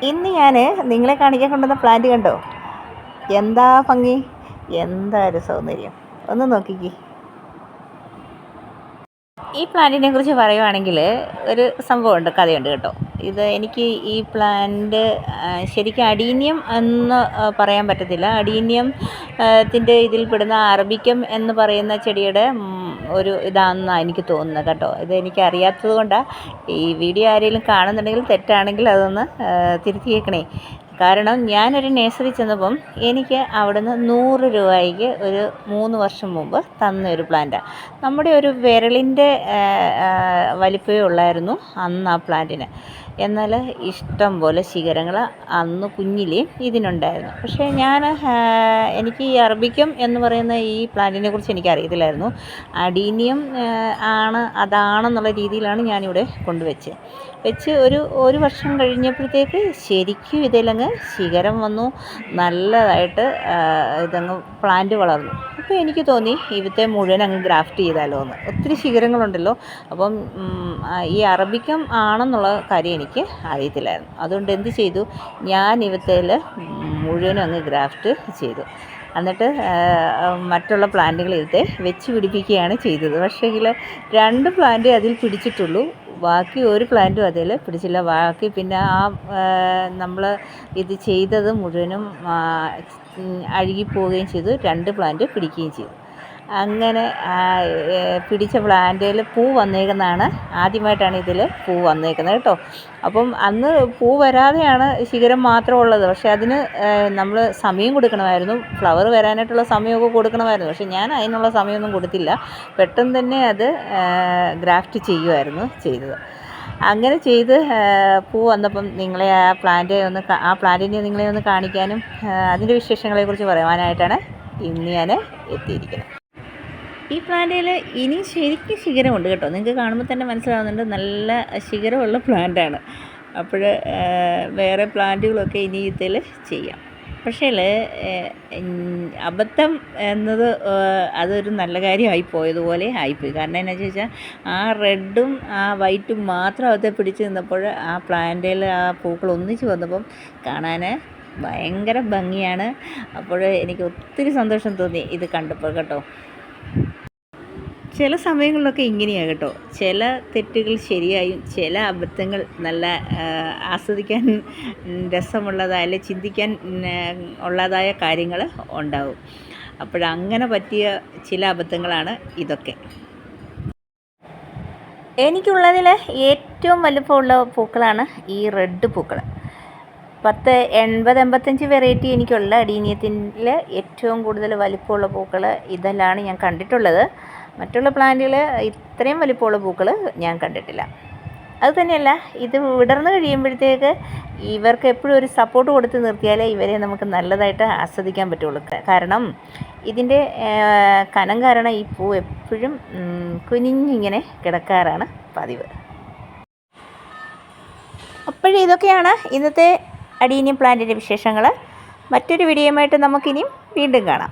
ഇന്ന് ഞാൻ നിങ്ങളെ കാണിക്കാൻ കൊണ്ടുവന്ന പ്ലാന്റ് കണ്ടോ? എന്താ ഭംഗി, എന്താ ഒരു സൗന്ദര്യം, ഒന്ന് നോക്കിക്കേ. ഈ പ്ലാന്റിനെ കുറിച്ച് പറയുവാണെങ്കിൽ ഒരു സംഭവമുണ്ട്, കഥയുണ്ട് കേട്ടോ. എനിക്ക് ഈ പ്ലാന്റ് ശരിക്കും അഡീനിയം എന്ന് പറയാൻ പറ്റത്തില്ല. അഡീനിയം ത്തിൻ്റെ ഇതിൽപ്പെടുന്ന അറബിക്കം എന്ന് പറയുന്ന ചെടിയുടെ ഒരു ഇതാണെന്നാണ് എനിക്ക് തോന്നുന്നത് കേട്ടോ. എനിക്ക് അറിയാത്തത് കൊണ്ടാണ്. ഈ വീഡിയോ ആരെങ്കിലും കാണുന്നുണ്ടെങ്കിൽ തെറ്റാണെങ്കിൽ അതൊന്ന് തിരുത്തിയേക്കണേ. കാരണം ഞാനൊരു നേഴ്സറി ചെന്നപ്പം എനിക്ക് അവിടുന്ന് 100 രൂപയ്ക്ക് ഒരു 3 വർഷം മുമ്പ് തന്ന ഒരു പ്ലാന്റാണ്. നമ്മുടെ ഒരു വിരലിൻ്റെ വലിപ്പമേ ഉള്ളായിരുന്നു അന്ന് ആ പ്ലാന്റിന്. എന്നാൽ ഇഷ്ടം പോലെ ശിഖരങ്ങൾ അന്ന് കുഞ്ഞിലേ ഇതിനുണ്ടായിരുന്നു. പക്ഷേ എനിക്ക് ഈ അറബിക്കം എന്ന് പറയുന്ന ഈ പ്ലാന്റിനെ കുറിച്ച് എനിക്കറിയത്തില്ലായിരുന്നു. അഡീനിയം അതാണെന്നുള്ള രീതിയിലാണ് ഞാനിവിടെ വെച്ച് ഒരു വർഷം കഴിഞ്ഞപ്പോഴത്തേക്ക് ശരിക്കും ഇതിലങ്ങ് ശിഖരം വന്നു, നല്ലതായിട്ട് ഇതങ്ങ് പ്ലാന്റ് വളർന്നു. അപ്പോൾ എനിക്ക് തോന്നി ഇവത്തെ മുഴുവൻ അങ്ങ് ഗ്രാഫ്റ്റ് ചെയ്താലോ എന്ന്. ഒത്തിരി ശിഖരങ്ങളുണ്ടല്ലോ. അപ്പം ഈ അറബിക്കം ആണെന്നുള്ള കാര്യം എനിക്ക് അറിയത്തില്ലായിരുന്നു. അതുകൊണ്ട് എന്ത് ചെയ്തു, ഞാൻ ഇവത്തേൽ മുഴുവനും അങ്ങ് ഗ്രാഫ്റ്റ് ചെയ്തു. എന്നിട്ട് മറ്റുള്ള പ്ലാന്റുകൾ ഇവത്തെ വെച്ച് പിടിപ്പിക്കുകയാണ് ചെയ്തത്. പക്ഷേങ്കിൽ 2 പ്ലാന്റ് അതിൽ പിടിച്ചിട്ടുള്ളൂ, ബാക്കി ഒരു പ്ലാന്റും അതിൽ പിടിച്ചില്ല. ബാക്കി പിന്നെ നമ്മൾ ഇത് ചെയ്തത് മുഴുവനും അഴുകിപ്പോവുകയും ചെയ്തു. 2 പ്ലാന്റ് പിടിക്കുകയും ചെയ്തു. അങ്ങനെ പിടിച്ച പ്ലാന്റിൽ പൂ വന്നേക്കുന്നതാണ്. ആദ്യമായിട്ടാണ് ഇതിൽ പൂ വന്നേക്കുന്നത് കേട്ടോ. അപ്പം അന്ന് പൂ വരാതെയാണ് ശിഖരം മാത്രം ഉള്ളത്. പക്ഷേ അതിന് നമ്മൾ സമയം കൊടുക്കണമായിരുന്നു, ഫ്ലവർ വരാനായിട്ടുള്ള സമയമൊക്കെ കൊടുക്കണമായിരുന്നു. പക്ഷേ ഞാൻ അതിനുള്ള സമയമൊന്നും കൊടുത്തില്ല. പെട്ടെന്ന് തന്നെ അത് ഗ്രാഫ്റ്റ് ചെയ്യുമായിരുന്നു ചെയ്തത്. അങ്ങനെ ചെയ്ത് പൂ വന്നപ്പം ആ പ്ലാന്റിനെ നിങ്ങളെ ഒന്ന് കാണിക്കാനും അതിൻ്റെ വിശേഷങ്ങളെക്കുറിച്ച് പറയുവാനായിട്ടാണ് ഇന്ന് ഞാൻ എത്തിയിരിക്കുന്നത്. ഈ പ്ലാന്റിൽ ഇനി ശരിക്കും ശിഖരമുണ്ട് കേട്ടോ. നിങ്ങൾക്ക് കാണുമ്പോൾ തന്നെ മനസ്സിലാവുന്നുണ്ട്, നല്ല ശിഖരമുള്ള പ്ലാന്റാണ്. അപ്പോൾ വേറെ പ്ലാന്റുകളൊക്കെ ഇനി ഇതിൽ ചെയ്യാം. പക്ഷേ അബദ്ധം എന്നത് അതൊരു നല്ല കാര്യമായി പോയതുപോലെ ആയിപ്പോയി. കാരണം എന്നാ ചോദിച്ചാൽ ആ റെഡും ആ വൈറ്റും മാത്രം അകത്തെ പിടിച്ച് നിന്നപ്പോൾ ആ പ്ലാന്റിൽ ആ പൂക്കൾ ഒന്നിച്ച് വന്നപ്പം കാണാൻ ഭയങ്കര ഭംഗിയാണ്. അപ്പോൾ എനിക്ക് ഒത്തിരി സന്തോഷം തോന്നി ഇത് കണ്ടപ്പോൾ കേട്ടോ. ചില സമയങ്ങളിലൊക്കെ ഇങ്ങനെയാണ് കേട്ടോ. ചില തെറ്റുകൾ ശരിയായും ചില അബദ്ധങ്ങൾ നല്ല ആസ്വദിക്കാൻ രസമുള്ളതായ ചിന്തിക്കാൻ ഉള്ളതായ കാര്യങ്ങൾ ഉണ്ടാവും. അപ്പോഴങ്ങനെ പറ്റിയ ചില അബദ്ധങ്ങളാണ് ഇതൊക്കെ. എനിക്കുള്ളതിൽ ഏറ്റവും വലുപ്പമുള്ള പൂക്കളാണ് ഈ റെഡ് പൂക്കൾ. 80-85 വെറൈറ്റി എനിക്കുള്ള അഡീനിയത്തിൽ ഏറ്റവും കൂടുതൽ വലിപ്പമുള്ള പൂക്കൾ ഇതെല്ലാം ഞാൻ കണ്ടിട്ടുള്ളത്. മറ്റുള്ള പ്ലാന്റുകൾ ഇത്രയും വലിപ്പമുള്ള പൂക്കൾ ഞാൻ കണ്ടിട്ടില്ല. അതുതന്നെയല്ല, ഇത് വിടർന്ന് കഴിയുമ്പോഴത്തേക്ക് ഇവർക്ക് എപ്പോഴും ഒരു സപ്പോർട്ട് കൊടുത്ത് നിർത്തിയാലേ ഇവരെ നമുക്ക് നല്ലതായിട്ട് ആസ്വദിക്കാൻ പറ്റുള്ളൂ. കാരണം ഇതിൻ്റെ കനം കാരണം ഈ പൂ എപ്പോഴും കുനിഞ്ഞിങ്ങനെ കിടക്കാറാണ് പതിവ്. ഇതൊക്കെയാണ് ഇന്നത്തെ അഡീനിയം പ്ലാന്റിൻ്റെ വിശേഷങ്ങൾ. മറ്റൊരു വീഡിയോയുമായിട്ട് നമുക്കിനിയും വീണ്ടും കാണാം.